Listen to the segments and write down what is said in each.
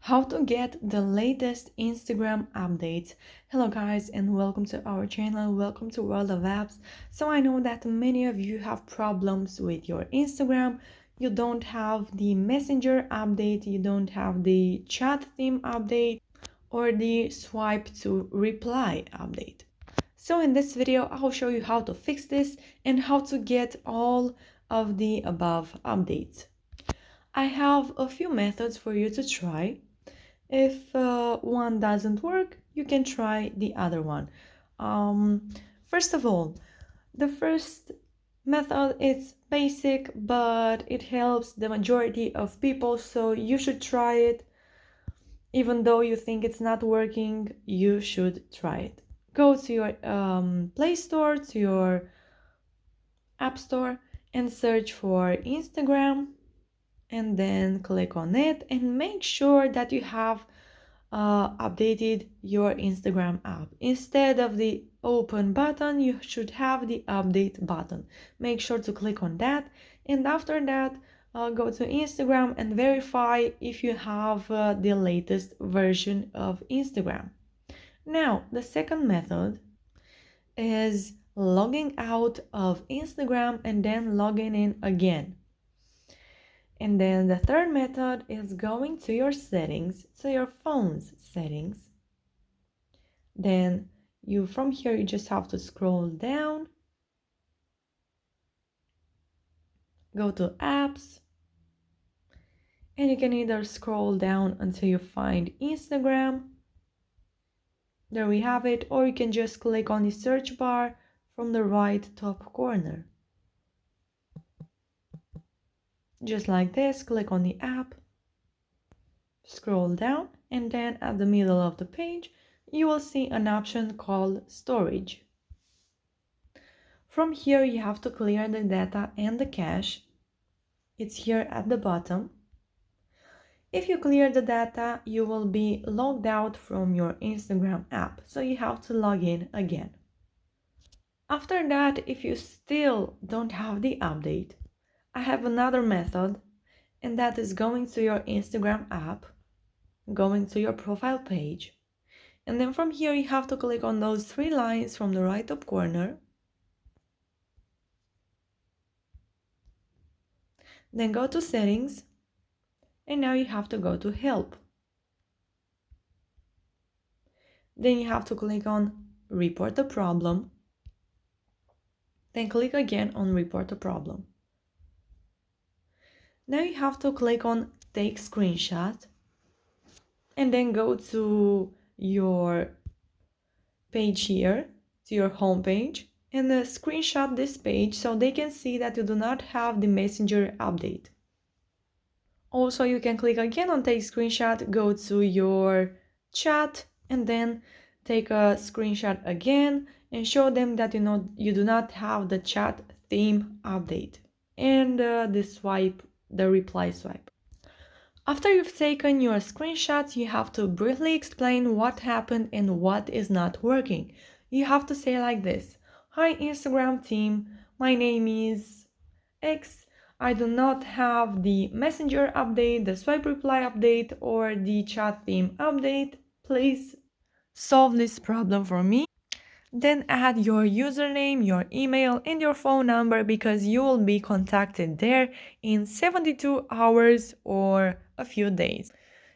How to get the latest Instagram updates. Hello guys and welcome to our channel. Welcome to World of Apps. So I know that many of you have problems with your Instagram. You don't have the Messenger update, you don't have the chat theme update or the swipe to reply update. So in this video I'll show you how to fix this and how to get all of the above updates. I have a few methods for you to try. If one doesn't work, you can try the other one. First of all, the first method is basic, but it helps the majority of people, so you should try it. Even though you think it's not working, you should try it. Go to your Play Store, to your App Store, and search for Instagram, and then click on it and make sure that you have updated your Instagram app. Instead of the open button, you should have the update button. Make sure to click on that, and after that go to Instagram and verify if you have the latest version of Instagram. Now the second method is logging out of Instagram and then logging in again. And then the third method is going to your settings, to your phone's settings. Then from here you just have to scroll down, go to apps, and you can either scroll down until you find Instagram. There we have it, or you can just click on the search bar from the right top corner. Just like this, click on the app, scroll down, and then at the middle of the page you will see an option called storage. From here you have to clear the data and the cache. It's here at the bottom. If you clear the data, you will be logged out from your Instagram app, so you have to log in again. After that, if you still don't have the update, I have another method, and that is going to your Instagram app, going to your profile page, and then from here you have to click on those three lines from the right top corner. Then go to settings, and now you have to go to help. Then you have to click on report the problem. Then click again on report the problem. Now you have to click on take screenshot and then go to your page here, to your home page, and screenshot this page so they can see that you do not have the Messenger update. Also, you can click again on take screenshot, go to your chat, and then take a screenshot again and show them that you do not have the chat theme update and the reply swipe. After you've taken your screenshots, you have to briefly explain what happened and what is not working. You have to say like this: "Hi Instagram team, my name is X. I do not have the Messenger update, the swipe reply update, or the chat theme update. Please solve this problem for me." Then add your username, your email, and your phone number, because you will be contacted there in 72 hours or a few days.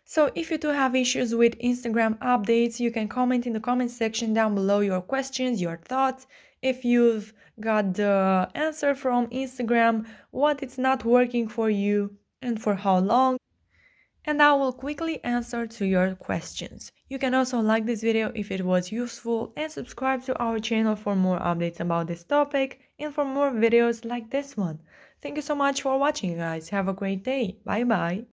So if you do have issues with Instagram updates, you can comment in the comment section down below your questions, your thoughts. If you've got the answer from Instagram, what it's not working for you and for how long, and I will quickly answer to your questions. You can also like this video if it was useful and subscribe to our channel for more updates about this topic and for more videos like this one. Thank you so much for watching, guys. Have a great day. Bye bye.